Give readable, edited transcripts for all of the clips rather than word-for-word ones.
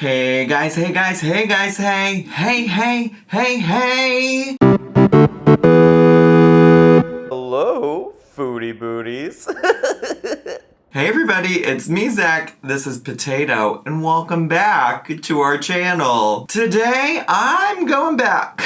Hey guys, hey guys, hey guys, hey, hey, hey, hey, hey. Hello, Foodie Booties. Hey everybody, it's me, Zach. This is Potato, and welcome back to our channel. Today, I'm going back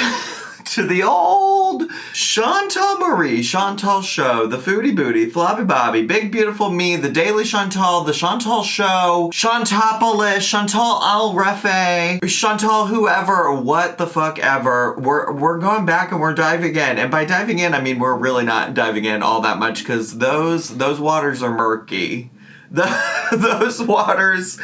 to the old Chantal Show, the Foodie Booty, Floppy Bobby, Big Beautiful Me, The Daily Chantal, The Chantal Show, Chantopolis, Chantal Al Refe, Chantal whoever, what the fuck ever. We're going back and we're diving in. And by diving in, I mean we're really not diving in all that much because those waters are murky. Those waters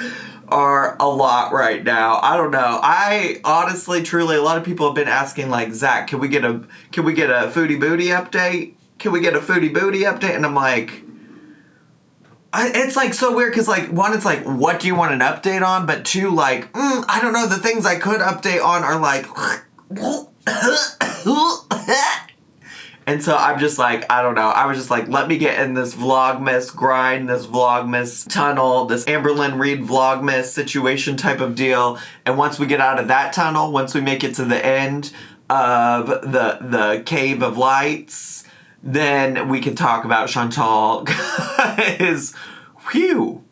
are a lot right now. I don't know. I honestly, truly, a lot of people have been asking, like, Zach, can we get a Foodie Booty update? Can we get a Foodie Booty update? And I'm like, it's like so weird because like one, it's like, what do you want an update on? But two, like, I don't know. The things I could update on are like. And so I'm just like, I don't know. I was just like, let me get in this Vlogmas grind, this Vlogmas tunnel, this Amberlynn Reid Vlogmas situation type of deal. And once we get out of that tunnel, once we make it to the end of the Cave of Lights, then we can talk about Chantal. Whew.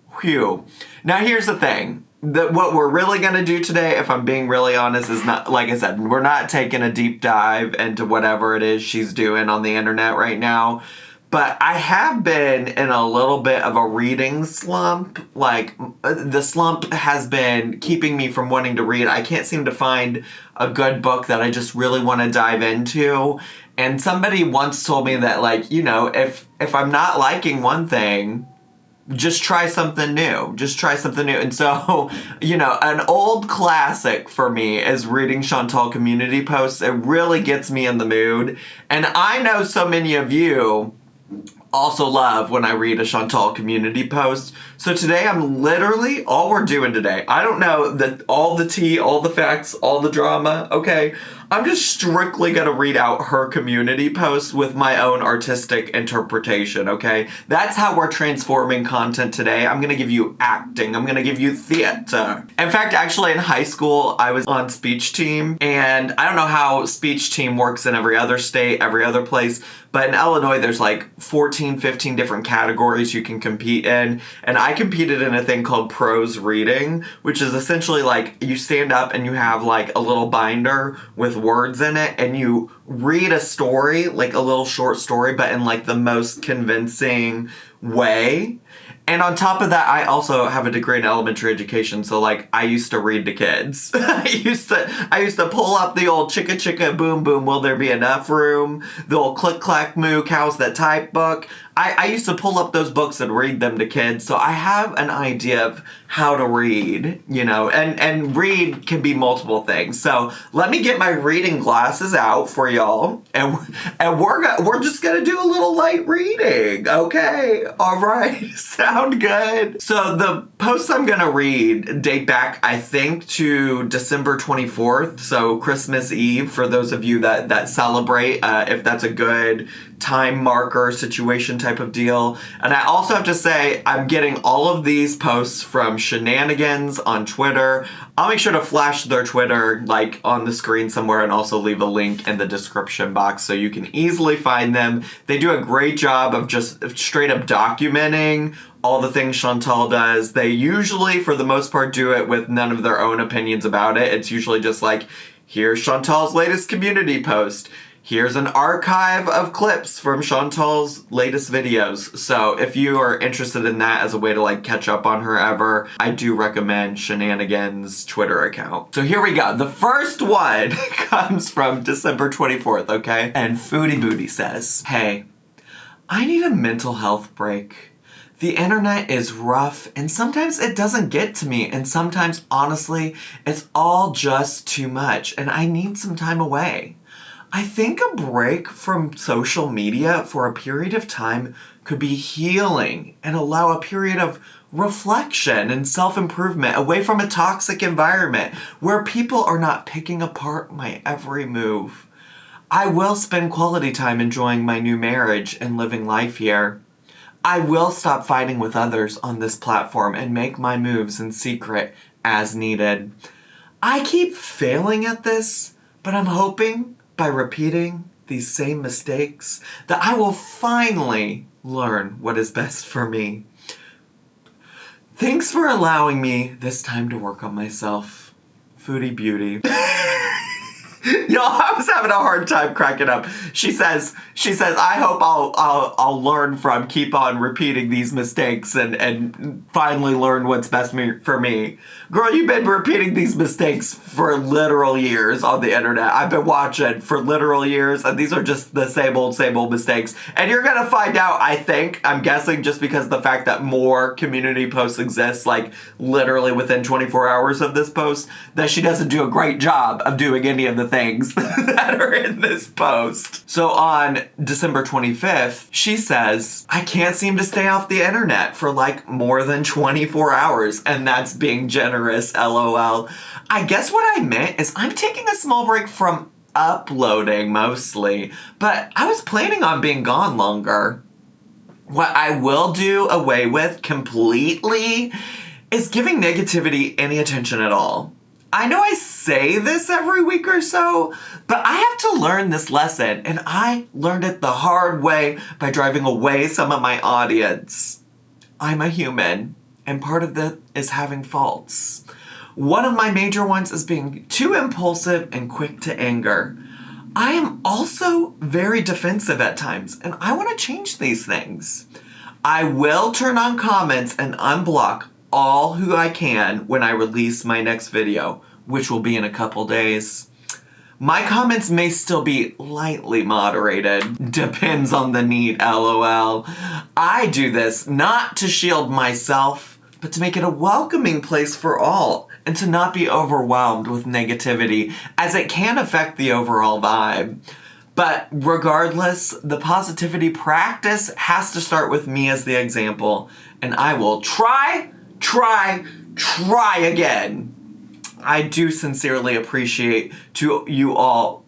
Now here's the thing. What we're really going to do today, if I'm being really honest, is not, like I said, we're not taking a deep dive into whatever it is she's doing on the internet right now. But I have been in a little bit of a reading slump. Like, the slump has been keeping me from wanting to read. I can't seem to find a good book that I just really want to dive into. And somebody once told me that, like, you know, if I'm not liking one thing, just try something new. And so, you know, an old classic for me is reading Chantal community posts. It really gets me in the mood. And I know so many of you also love when I read a Chantal community post. So today I'm literally, all we're doing today, I don't know all the tea, all the facts, all the drama, okay? I'm just strictly gonna read out her community post with my own artistic interpretation, okay? That's how we're transforming content today. I'm gonna give you acting. I'm gonna give you theater. In fact, actually in high school, I was on speech team, and I don't know how speech team works in every other state, every other place, but in Illinois, there's like 14, 15 different categories you can compete in. And I competed in a thing called prose reading, which is essentially like you stand up and you have like a little binder with words in it and you read a story, like a little short story, but in like the most convincing way. And on top of that, I also have a degree in elementary education, so like I used to read to kids. I used to pull up the old chicka chicka boom boom, will there be enough room? The old click clack moo, cows that type book. I used to pull up those books and read them to kids, so I have an idea of how to read, you know, and read can be multiple things. So let me get my reading glasses out for y'all, and we're just gonna do a little light reading, okay? All right, sound good? So the posts I'm gonna read date back, I think, to December 24th, so Christmas Eve, for those of you that celebrate, if that's a good time marker situation type of deal. And I also have to say, I'm getting all of these posts from Shenanigans on Twitter. I'll make sure to flash their Twitter like on the screen somewhere and also leave a link in the description box so you can easily find them. They do a great job of just straight up documenting all the things Chantal does. They usually, for the most part, do it with none of their own opinions about it. It's usually just like, here's Chantal's latest community post. Here's an archive of clips from Chantal's latest videos. So if you are interested in that as a way to like catch up on her ever, I do recommend Shenanigans' Twitter account. So here we go. The first one comes from December 24th, okay? And Foodie Booty says, hey, I need a mental health break. The internet is rough, and sometimes it doesn't get to me, and sometimes, honestly, it's all just too much, and I need some time away. I think a break from social media for a period of time could be healing and allow a period of reflection and self-improvement away from a toxic environment where people are not picking apart my every move. I will spend quality time enjoying my new marriage and living life here. I will stop fighting with others on this platform and make my moves in secret as needed. I keep failing at this, but I'm hoping by repeating these same mistakes that I will finally learn what is best for me. Thanks for allowing me this time to work on myself. Foodie Beauty. Y'all, I was having a hard time cracking up. She says, I hope I'll learn from keep on repeating these mistakes and finally learn what's best for me. Girl, you've been repeating these mistakes for literal years on the internet. I've been watching for literal years, and these are just the same old mistakes. And you're gonna find out, I'm guessing, just because of the fact that more community posts exist, like literally within 24 hours of this post, that she doesn't do a great job of doing any of the things that are in this post. So on December 25th, she says, I can't seem to stay off the internet for like more than 24 hours, and that's being generous, LOL. I guess what I meant is I'm taking a small break from uploading mostly, but I was planning on being gone longer. What I will do away with completely is giving negativity any attention at all. I know I say this every week or so, but I have to learn this lesson, and I learned it the hard way by driving away some of my audience. I'm a human, and part of that is having faults. One of my major ones is being too impulsive and quick to anger. I am also very defensive at times, and I want to change these things. I will turn on comments and unblock all who I can when I release my next video, which will be in a couple days. My comments may still be lightly moderated, depends on the need, LOL. I do this not to shield myself, but to make it a welcoming place for all, and to not be overwhelmed with negativity, as it can affect the overall vibe. But regardless, the positivity practice has to start with me as the example, and I will try again. I do sincerely appreciate to you all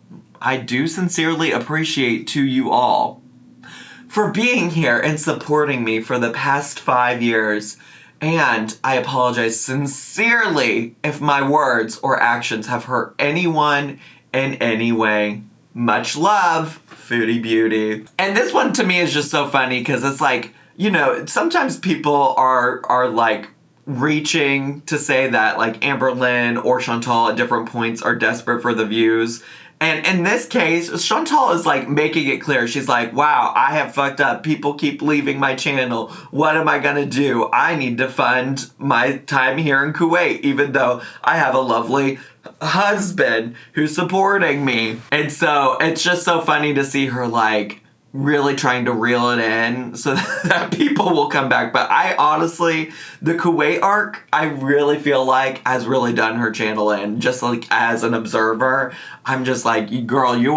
for being here and supporting me for the past 5 years. And I apologize sincerely if my words or actions have hurt anyone in any way. Much love, Foodie Beauty. And this one to me is just so funny because it's like, you know, sometimes people are like reaching to say that like Amber Lynn or Chantal at different points are desperate for the views. And in this case, Chantal is like making it clear. She's like, wow, I have fucked up. People keep leaving my channel. What am I gonna do? I need to fund my time here in Kuwait, even though I have a lovely husband who's supporting me. And so it's just so funny to see her like really trying to reel it in so that people will come back. But I honestly, the Kuwait arc, I really feel like has really done her channel in. Just like as an observer, I'm just like, girl, you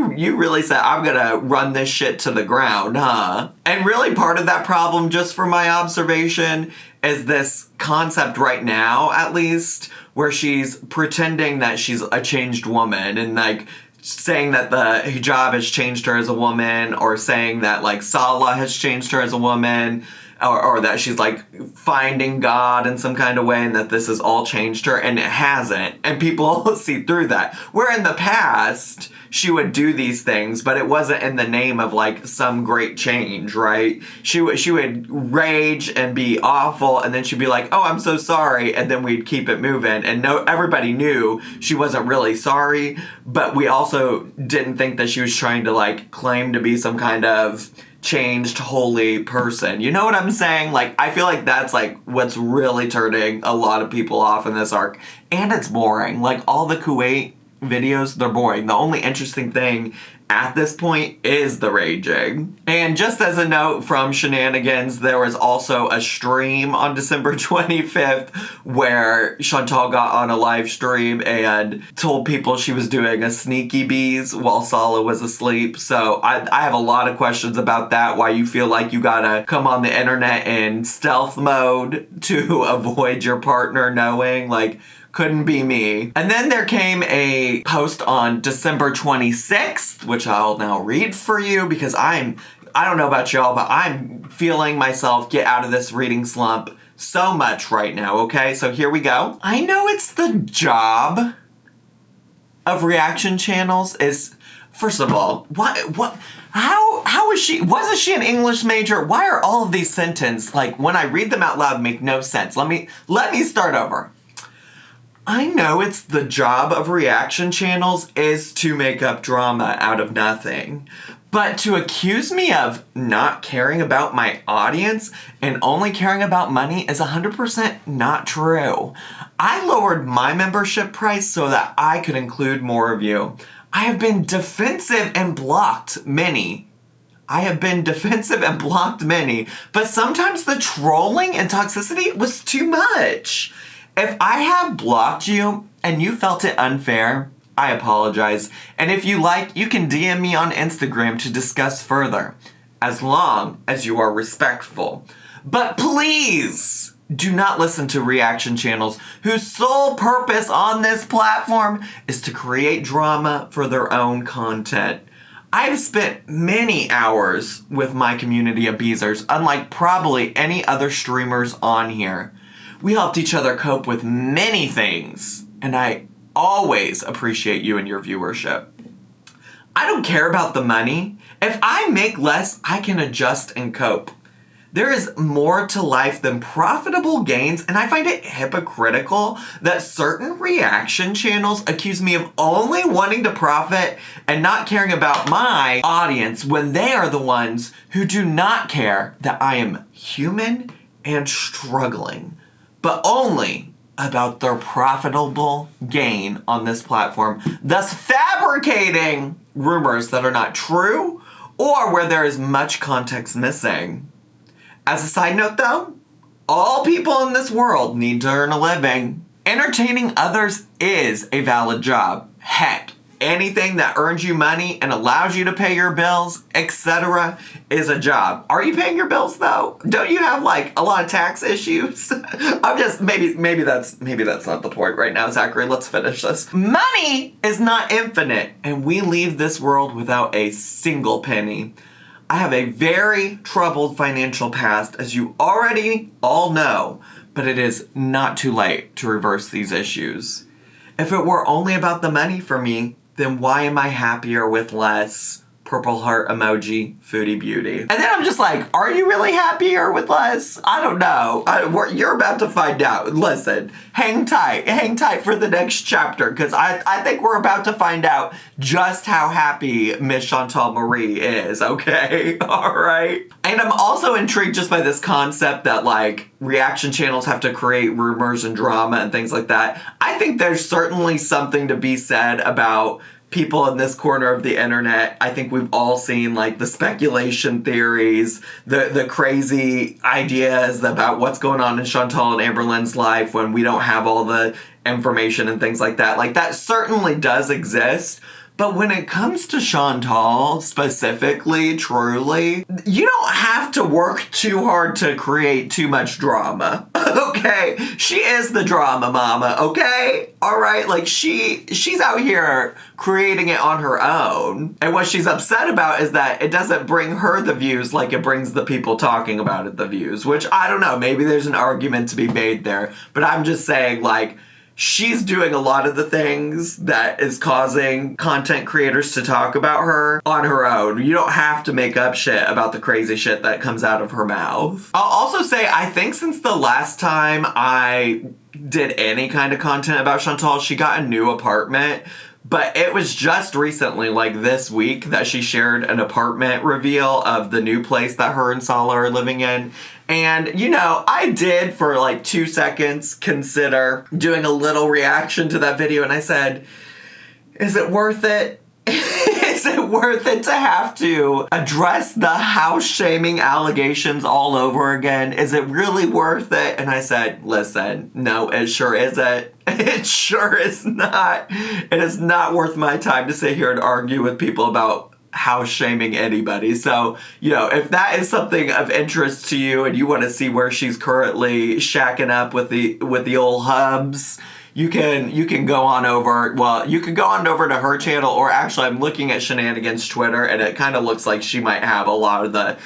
really said, I'm gonna run this shit to the ground, huh? And really part of that problem, just from my observation, is this concept right now, at least, where she's pretending that she's a changed woman and like saying that the hijab has changed her as a woman, or saying that like Salah has changed her as a woman, or that she's like finding God in some kind of way and that this has all changed her, and it hasn't. And people see through that. Where in the past, she would do these things, but it wasn't in the name of like some great change, right? She would rage and be awful, and then she'd be like, oh, I'm so sorry, and then we'd keep it moving. And everybody knew she wasn't really sorry, but we also didn't think that she was trying to like claim to be some kind of changed holy person. You know what I'm saying? Like, I feel like that's like what's really turning a lot of people off in this arc. And it's boring. Like, all the Kuwait videos, they're boring. The only interesting thing at this point is the raging. And just as a note from Shenanigans, there was also a stream on December 25th where Chantal got on a live stream and told people she was doing a sneaky bees while Salah was asleep. So I have a lot of questions about that, why you feel like you gotta come on the internet in stealth mode to avoid your partner knowing. Like, couldn't be me. And then there came a post on December 26th, which I'll now read for you because I don't know about y'all, but I'm feeling myself get out of this reading slump so much right now, okay? So here we go. I know it's the job of reaction channels is, first of all, how is she, wasn't she an English major? Why are all of these sentences, like, when I read them out loud, make no sense? Let me start over. I know it's the job of reaction channels is to make up drama out of nothing. But to accuse me of not caring about my audience and only caring about money is 100% not true. I lowered my membership price so that I could include more of you. I have been defensive and blocked many. But sometimes the trolling and toxicity was too much. If I have blocked you and you felt it unfair, I apologize. And if you like, you can DM me on Instagram to discuss further, as long as you are respectful. But please do not listen to reaction channels whose sole purpose on this platform is to create drama for their own content. I've spent many hours with my community abusers, unlike probably any other streamers on here. We helped each other cope with many things, and I always appreciate you and your viewership. I don't care about the money. If I make less, I can adjust and cope. There is more to life than profitable gains, and I find it hypocritical that certain reaction channels accuse me of only wanting to profit and not caring about my audience when they are the ones who do not care that I am human and struggling, but only about their profitable gain on this platform, thus fabricating rumors that are not true or where there is much context missing. As a side note though, all people in this world need to earn a living. Entertaining others is a valid job. Heck, anything that earns you money and allows you to pay your bills, etc. is a job. Are you paying your bills though? Don't you have like a lot of tax issues? I'm just, maybe that's not the point right now, Zachary. Let's finish this. Money is not infinite, and we leave this world without a single penny. I have a very troubled financial past, as you already all know, but it is not too late to reverse these issues. If it were only about the money for me, then why am I happier with less? Purple heart emoji, Foodie Beauty. And then I'm just like, are you really happier with less? I don't know. You're about to find out. Listen, hang tight for the next chapter, because I think we're about to find out just how happy Miss Chantal Marie is, okay? All right. And I'm also intrigued just by this concept that like reaction channels have to create rumors and drama and things like that. I think there's certainly something to be said about people in this corner of the internet. I think we've all seen like the speculation theories, the crazy ideas about what's going on in Chantal and Amberlynn's life when we don't have all the information and things like that. Like that certainly does exist. But when it comes to Chantal specifically, truly, you don't have to work too hard to create too much drama, okay? She is the drama mama, okay? All right, like she's out here creating it on her own. And what she's upset about is that it doesn't bring her the views like it brings the people talking about it the views, which I don't know, maybe there's an argument to be made there. But I'm just saying, like, she's doing a lot of the things that is causing content creators to talk about her on her own. You don't have to make up shit about the crazy shit that comes out of her mouth. I'll also say, I think since the last time I did any kind of content about Chantal, she got a new apartment. But it was just recently, like this week, that she shared an apartment reveal of the new place that her and Sala are living in. And, you know, I did for like 2 seconds consider doing a little reaction to that video. And I said, is it worth it? Is it worth it to have to address the house shaming allegations all over again? Is it really worth it? And I said, listen, no, it sure isn't. It sure is not. It is not worth my time to sit here and argue with people about house shaming anybody. So, you know, if that is something of interest to you and you want to see where she's currently shacking up with the old hubs, you can go on over, well, you can go on over to her channel, or actually I'm looking at Shenanigans Twitter and it kind of looks like she might have a lot of the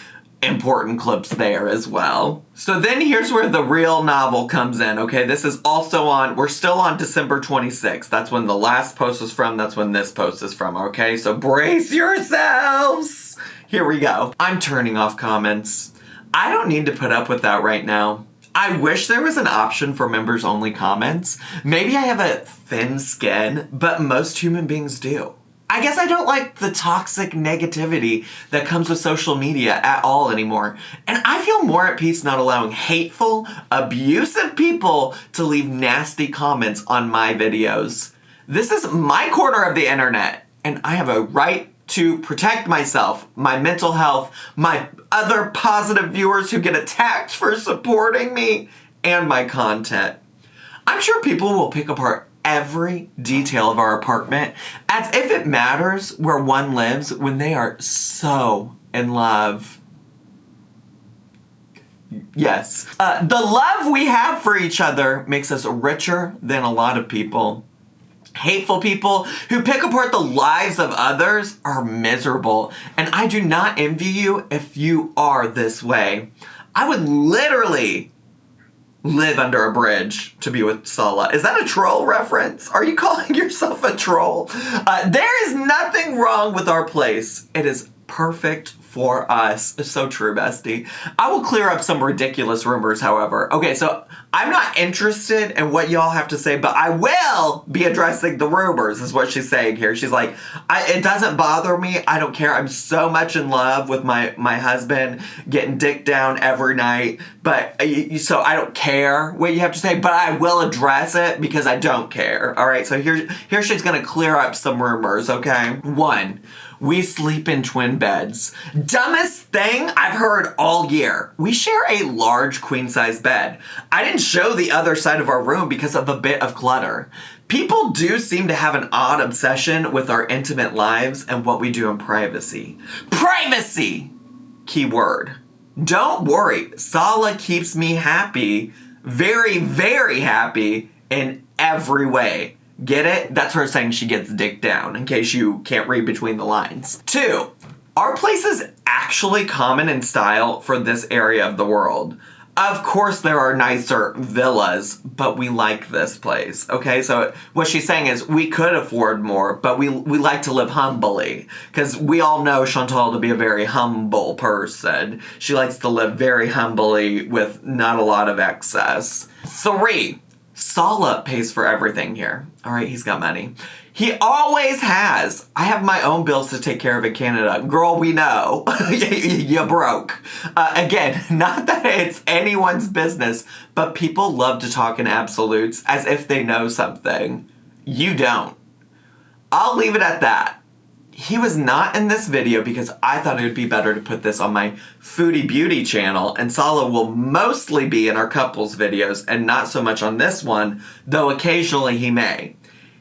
important clips there as well. So then here's where the real novel comes in, okay? This is also we're still on December 26th. That's when the last post was from. That's when this post is from, okay? So brace yourselves. Here we go. I'm turning off comments. I don't need to put up with that right now. I wish there was an option for members only comments. Maybe I have a thin skin, but most human beings do. I guess I don't like the toxic negativity that comes with social media at all anymore. And I feel more at peace not allowing hateful, abusive people to leave nasty comments on my videos. This is my corner of the internet, and I have a right to protect myself, my mental health, my other positive viewers who get attacked for supporting me, and my content. I'm sure people will pick apart every detail of our apartment as if it matters where one lives when they are so in love. Yes. The love we have for each other makes us richer than a lot of people. Hateful people who pick apart the lives of others are miserable, and I do not envy you if you are this way. I would literally live under a bridge to be with Sala. Is that a troll reference? Are you calling yourself a troll? There is nothing wrong with our place. It is perfect for us. It's so true, bestie. I will clear up some ridiculous rumors, however. Okay, so I'm not interested in what y'all have to say, but I will be addressing the rumors, is what she's saying here. She's like, it doesn't bother me. I don't care. I'm so much in love with my husband, getting dick down every night. But so I don't care what you have to say, but I will address it because I don't care. All right, so here she's going to clear up some rumors, okay? 1, we sleep in twin beds. Dumbest thing I've heard all year. We share a large queen-size bed. I didn't show the other side of our room because of a bit of clutter. People do seem to have an odd obsession with our intimate lives and what we do in privacy. Privacy! Key word. Don't worry, Sala keeps me happy, very, very happy in every way. Get it? That's her saying she gets dick down, in case you can't read between the lines. 2, our place is actually common in style for this area of the world. Of course there are nicer villas, but we like this place, okay? So what she's saying is we could afford more, but we like to live humbly, because we all know Chantal to be a very humble person. She likes to live very humbly with not a lot of excess. 3, Sala pays for everything here. All right, he's got money. He always has. I have my own bills to take care of in Canada. Girl, we know. You broke. Again, not that it's anyone's business, but people love to talk in absolutes as if they know something. You don't. I'll leave it at that. He was not in this video because I thought it would be better to put this on my Foodie Beauty channel, and Sala will mostly be in our couples videos and not so much on this one, though occasionally he may.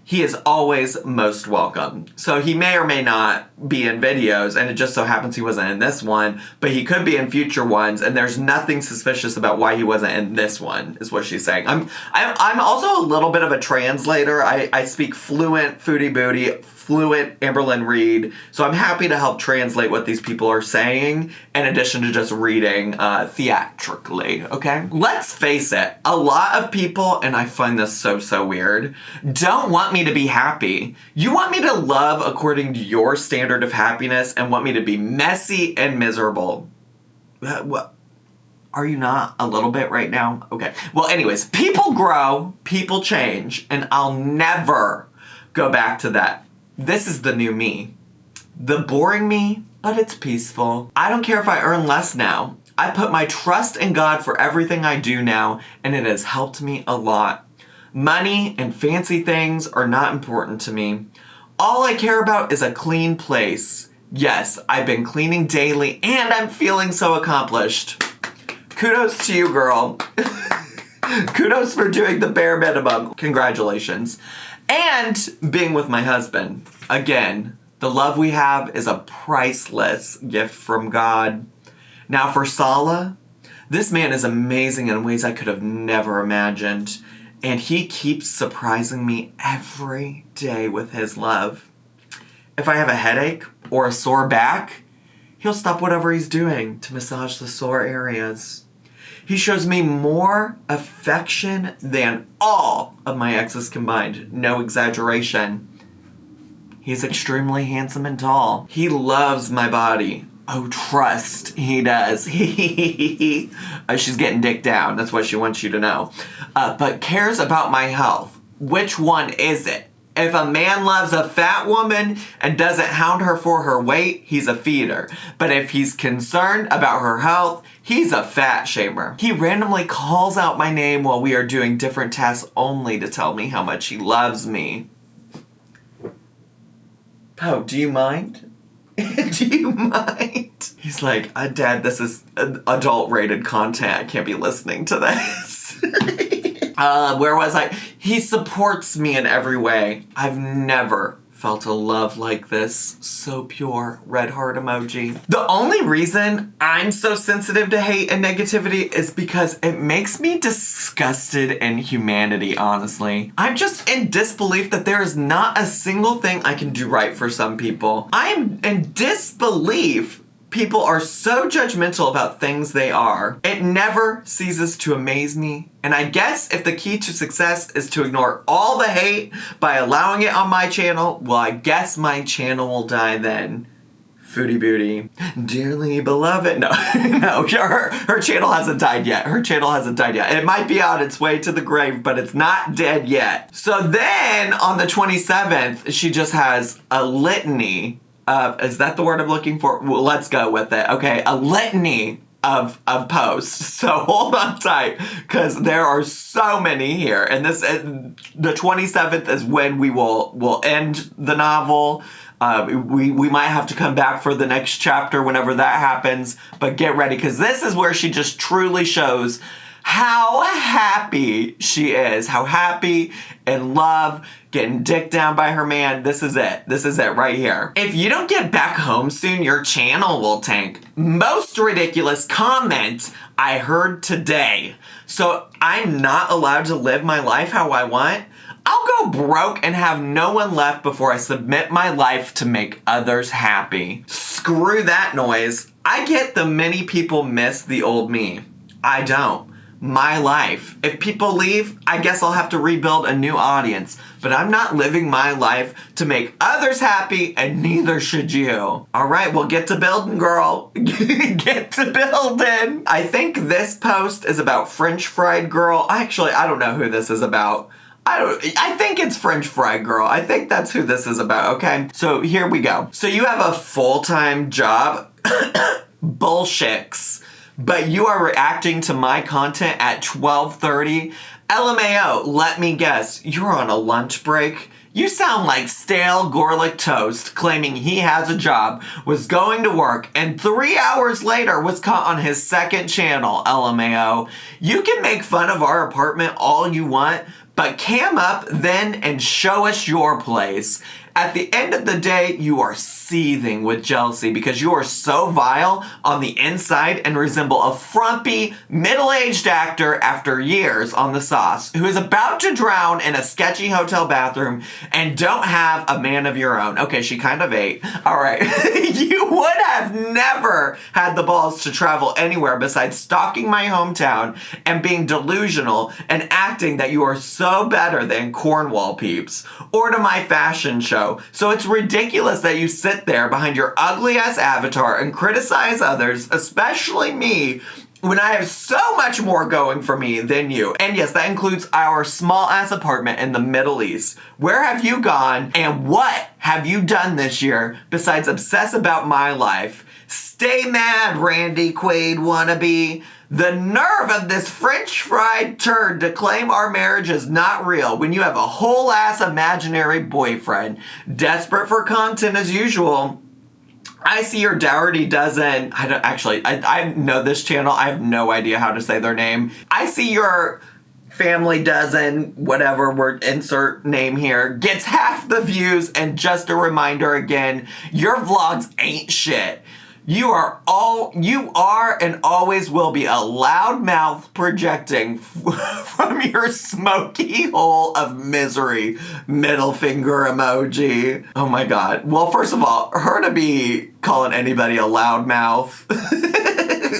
He is always most welcome. So he may or may not be in videos, and it just so happens he wasn't in this one, but he could be in future ones, and there's nothing suspicious about why he wasn't in this one, is what she's saying. I'm also a little bit of a translator. I speak fluent Foodie Booty, fluent Amberlynn Reed, so I'm happy to help translate what these people are saying, in addition to just reading theatrically, okay? Let's face it, a lot of people, and I find this so weird, don't want me to be happy. You want me to love according to your standard of happiness and want me to be messy and miserable. What? Are you not a little bit right now? Okay. Well, anyways, people grow, people change, and I'll never go back to that. This is the new me. The boring me, but it's peaceful. I don't care if I earn less now. I put my trust in God for everything I do now, and it has helped me a lot. Money and fancy things are not important to me. All I care about is a clean place. Yes, I've been cleaning daily, and I'm feeling so accomplished. Kudos to you, girl. Kudos for doing the bare minimum. Congratulations. And being with my husband. Again, the love we have is a priceless gift from God. Now for Sala, this man is amazing in ways I could have never imagined. And he keeps surprising me every day with his love. If I have a headache or a sore back, he'll stop whatever he's doing to massage the sore areas. He shows me more affection than all of my exes combined. No exaggeration. He's extremely handsome and tall. He loves my body. Oh, trust, he does. She's getting dick down. That's what she wants you to know. But cares about my health. Which one is it? If a man loves a fat woman and doesn't hound her for her weight, he's a feeder. But if he's concerned about her health, he's a fat shamer. He randomly calls out my name while we are doing different tasks only to tell me how much he loves me. Oh, do you mind? Do you mind? He's like, Dad, this is adult-rated content. I can't be listening to this. Where was I? He supports me in every way. I've never felt a love like this. So pure. Red heart emoji. The only reason I'm so sensitive to hate and negativity is because it makes me disgusted in humanity, honestly. I'm just in disbelief that there is not a single thing I can do right for some people. I'm in disbelief people are so judgmental about things they are. It never ceases to amaze me. And I guess if the key to success is to ignore all the hate by allowing it on my channel, well, I guess my channel will die then. Foodie Booty. Dearly beloved. No, no, her channel hasn't died yet. Her channel hasn't died yet. It might be on its way to the grave, but it's not dead yet. So then on the 27th, she just has a litany is that the word I'm looking for? Well, let's go with it. Okay, a litany of posts. So hold on tight, because there are so many here. And the 27th is when we'll end the novel. We might have to come back for the next chapter whenever that happens. But get ready, because this is where she just truly shows how happy she is. How happy, in love, getting dicked down by her man. This is it. This is it right here. If you don't get back home soon, your channel will tank. Most ridiculous comment I heard today. So I'm not allowed to live my life how I want? I'll go broke and have no one left before I submit my life to make others happy. Screw that noise. I get the many people miss the old me. I don't. My life. If people leave, I guess I'll have to rebuild a new audience. But I'm not living my life to make others happy, and neither should you. All right, well, get to building, girl. Get to building. I think this post is about French Fried Girl. Actually, I don't know who this is about. I think it's French Fried Girl. I think that's who this is about, okay? So here we go. So you have a full-time job. Bullshits. But you are reacting to my content at 12:30. LMAO, let me guess, you're on a lunch break? You sound like stale garlic toast claiming he has a job, was going to work, and 3 hours later was caught on his second channel, LMAO. You can make fun of our apartment all you want, but cam up then and show us your place. At the end of the day, you are seething with jealousy because you are so vile on the inside and resemble a frumpy, middle-aged actor after years on the sauce who is about to drown in a sketchy hotel bathroom and don't have a man of your own. Okay, she kind of ate. All right. You would have never had the balls to travel anywhere besides stalking my hometown and being delusional and acting that you are so better than Cornwall peeps or to my fashion show. So it's ridiculous that you sit there behind your ugly ass avatar and criticize others, especially me, when I have so much more going for me than you. And yes, that includes our small ass apartment in the Middle East. Where have you gone and what have you done this year besides obsess about my life? Stay mad, Randy Quaid wannabe. The nerve of this French fried turd to claim our marriage is not real when you have a whole ass imaginary boyfriend. Desperate for content as usual. I see your Dougherty dozen. I know this channel. I have no idea how to say their name. I see your Family Dozen, whatever word, insert name here, gets half the views, and just a reminder again, your vlogs ain't shit. You are and always will be a loudmouth projecting from your smoky hole of misery. Middle finger emoji. Oh my god. Well, first of all, her to be calling anybody a loudmouth.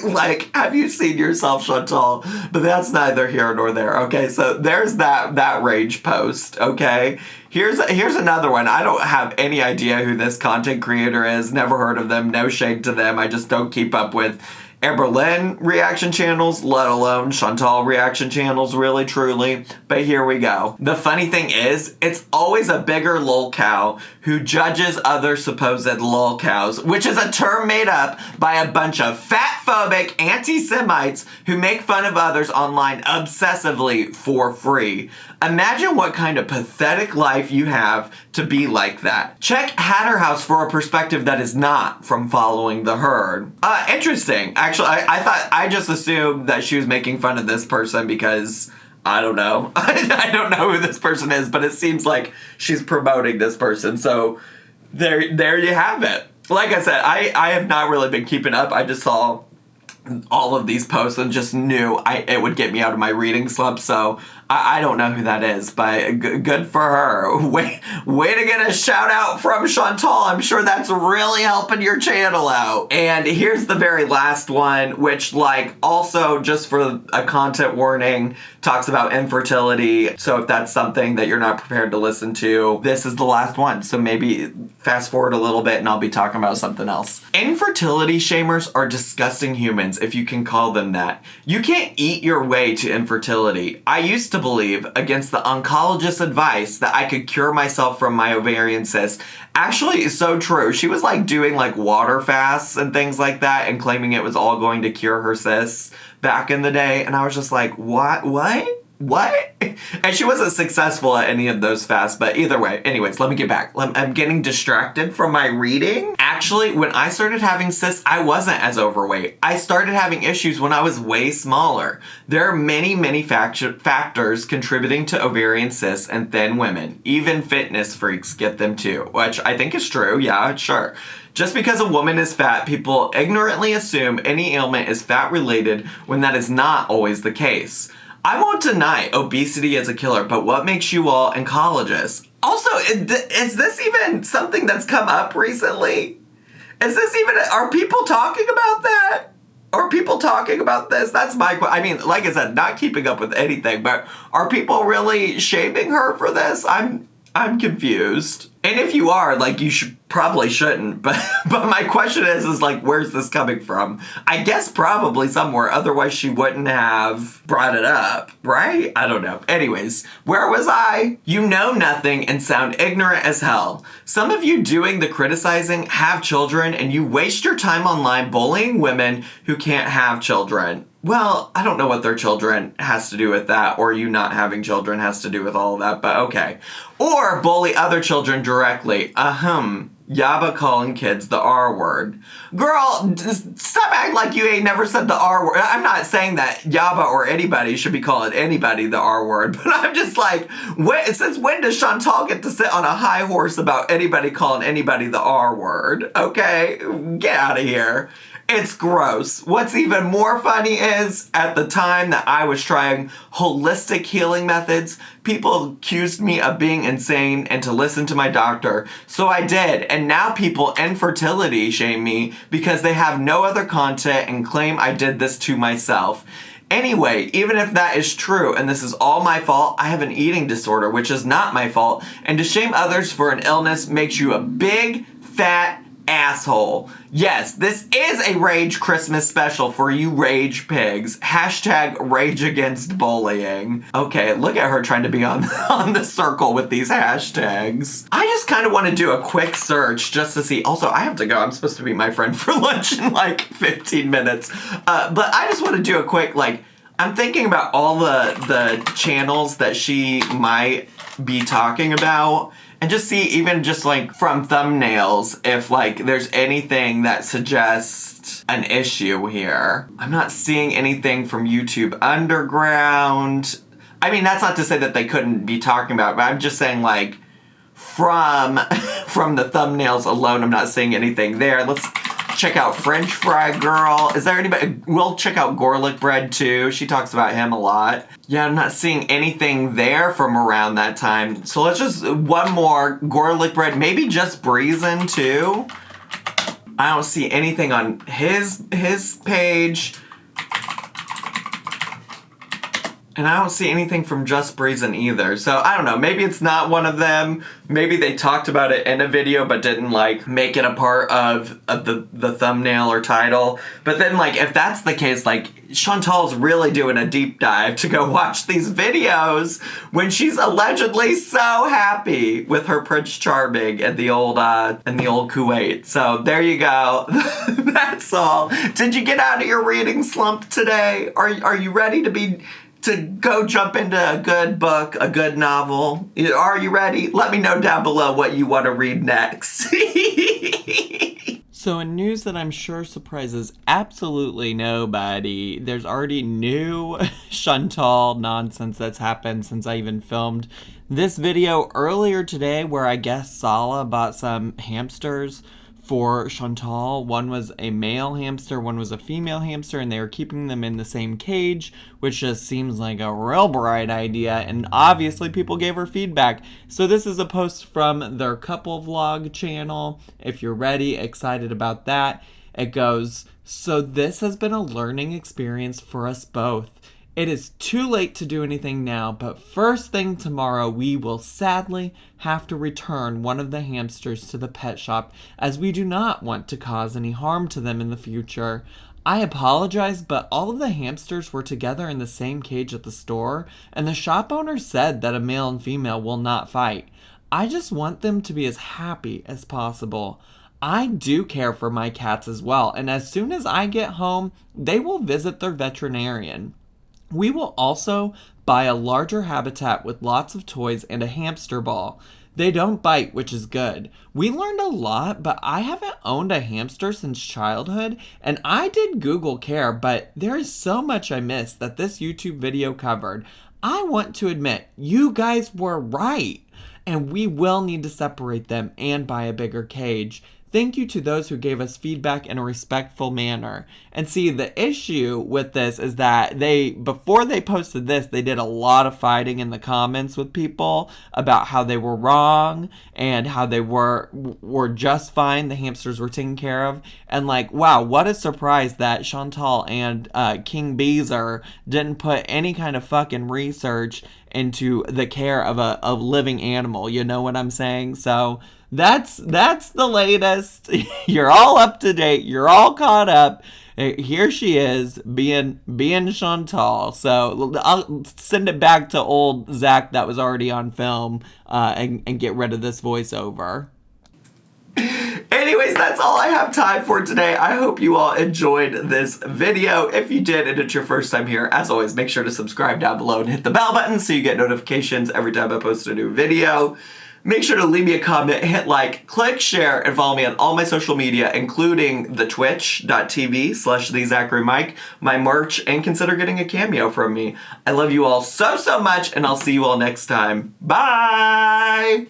Like, have you seen yourself, Chantal? But that's neither here nor there. Okay, so there's that rage post, okay? Here's another one. I don't have any idea who this content creator is. Never heard of them. No shade to them. I just don't keep up with Amber Lynn reaction channels, let alone Chantal reaction channels, really, truly. But here we go. The funny thing is, it's always a bigger lolcow who judges other supposed lolcows, which is a term made up by a bunch of fat-phobic anti-Semites who make fun of others online obsessively for free. Imagine what kind of pathetic life you have to be like that. Check Hatter House for a perspective that is not from following the herd. Interesting. Actually, I just assumed that she was making fun of this person because, I don't know. I don't know who this person is, but it seems like she's promoting this person. So there you have it. Like I said, I have not really been keeping up. I just saw all of these posts and just knew it would get me out of my reading slump. So I don't know who that is, but good for her. Way to get a shout out from Chantal. I'm sure that's really helping your channel out. And here's the very last one, which, like, also just for a content warning, talks about infertility. So if that's something that you're not prepared to listen to, this is the last one. So maybe fast forward a little bit and I'll be talking about something else. Infertility shamers are disgusting humans, if you can call them that. You can't eat your way to infertility. I used to believe, against the oncologist's advice, that I could cure myself from my ovarian cyst. Actually, it's so true. She was like doing like water fasts and things like that and claiming it was all going to cure her cysts back in the day. And I was just like, what? And she wasn't successful at any of those fasts, but either way. Anyways, let me get back. I'm getting distracted from my reading. Actually, when I started having cysts, I wasn't as overweight. I started having issues when I was way smaller. There are many factors contributing to ovarian cysts and thin women. Even fitness freaks get them too, which I think is true. Yeah, sure. Just because a woman is fat, people ignorantly assume any ailment is fat-related when that is not always the case. I won't deny obesity is a killer, but what makes you all oncologists? Also, is this even something that's come up recently? Are people talking about that? Are people talking about this? That's my question. I mean, like I said, not keeping up with anything, but are people really shaming her for this? I'm confused. And if you are, like, you probably shouldn't. But my question is like, where's this coming from? I guess probably somewhere. Otherwise, she wouldn't have brought it up, right? I don't know. Anyways, where was I? You know nothing and sound ignorant as hell. Some of you doing the criticizing have children, and you waste your time online bullying women who can't have children. Well, I don't know what their children has to do with that, or you not having children has to do with all of that, but okay. Or bully other children directly. Yaba calling kids the R word. Girl, stop acting like you ain't never said the R word. I'm not saying that Yaba or anybody should be calling anybody the R word, but I'm just like, since when does Chantal get to sit on a high horse about anybody calling anybody the R word? Okay, get out of here. It's gross. What's even more funny is, at the time that I was trying holistic healing methods, people accused me of being insane and to listen to my doctor. So I did, and now people infertility shame me because they have no other content and claim I did this to myself. Anyway, even if that is true and this is all my fault, I have an eating disorder, which is not my fault, and to shame others for an illness makes you a big, fat asshole. Yes, this is a Rage Christmas special for you rage pigs. Hashtag rage against bullying. Okay, look at her trying to be on the circle with these hashtags. I just kind of want to do a quick search just to see. Also, I have to go. I'm supposed to meet my friend for lunch in like 15 minutes. But I just want to do a quick, I'm thinking about all the channels that she might be talking about. And just see, even just from thumbnails, if there's anything that suggests an issue here. I'm not seeing anything from YouTube Underground. I mean, that's not to say that they couldn't be talking about it, but I'm just saying from the thumbnails alone, I'm not seeing anything there. Let's check out French Fry Girl. Is there anybody? We'll check out Garlic Bread too. She talks about him a lot. Yeah, I'm not seeing anything there from around that time. So let's just, one more. Garlic Bread, maybe Just Breezin' too. I don't see anything on his page. And I don't see anything from Just Breezin' either. So I don't know, maybe it's not one of them. Maybe they talked about it in a video but didn't like make it a part of the thumbnail or title. But then like if that's the case, like Chantal's really doing a deep dive to go watch these videos when she's allegedly so happy with her Prince Charming in the old Kuwait. So there you go. That's all. Did you get out of your reading slump today? Are you ready to go jump into a good book, a good novel? Are you ready? Let me know down below what you want to read next. So in news that I'm sure surprises absolutely nobody, there's already new Chantal nonsense that's happened since I even filmed this video earlier today, where I guess Sala bought some hamsters for Chantal. One was a male hamster, one was a female hamster, and they were keeping them in the same cage, which just seems like a real bright idea, and obviously people gave her feedback. So this is a post from their couple vlog channel. If you're ready, excited about that, it goes, "So this has been a learning experience for us both. It is too late to do anything now, but first thing tomorrow we will sadly have to return one of the hamsters to the pet shop, as we do not want to cause any harm to them in the future. I apologize, but all of the hamsters were together in the same cage at the store, and the shop owner said that a male and female will not fight. I just want them to be as happy as possible. I do care for my cats as well, and as soon as I get home, they will visit their veterinarian. We will also buy a larger habitat with lots of toys and a hamster ball. They don't bite, which is good. We learned a lot, but I haven't owned a hamster since childhood, and I did Google Care, but there is so much I missed that this YouTube video covered. I want to admit, you guys were right, and we will need to separate them and buy a bigger cage. Thank you to those who gave us feedback in a respectful manner." And see, the issue with this is that before they posted this, they did a lot of fighting in the comments with people about how they were wrong and how they were just fine. The hamsters were taken care of. And like, wow, what a surprise that Chantal and King Beezer didn't put any kind of fucking research into the care of a living animal. You know what I'm saying? So that's the latest. You're all up to date. You're all caught up. Here she is being Chantal. So I'll send it back to old Zach that was already on film and get rid of this voiceover. Anyways, that's all I have time for today. I hope you all enjoyed this video. If you did and it's your first time here, as always, make sure to subscribe down below and hit the bell button so you get notifications every time I post a new video. Make sure to leave me a comment, hit like, click share, and follow me on all my social media, including the twitch.tv/thezacharymike, my merch, and consider getting a cameo from me. I love you all so much, and I'll see you all next time. Bye!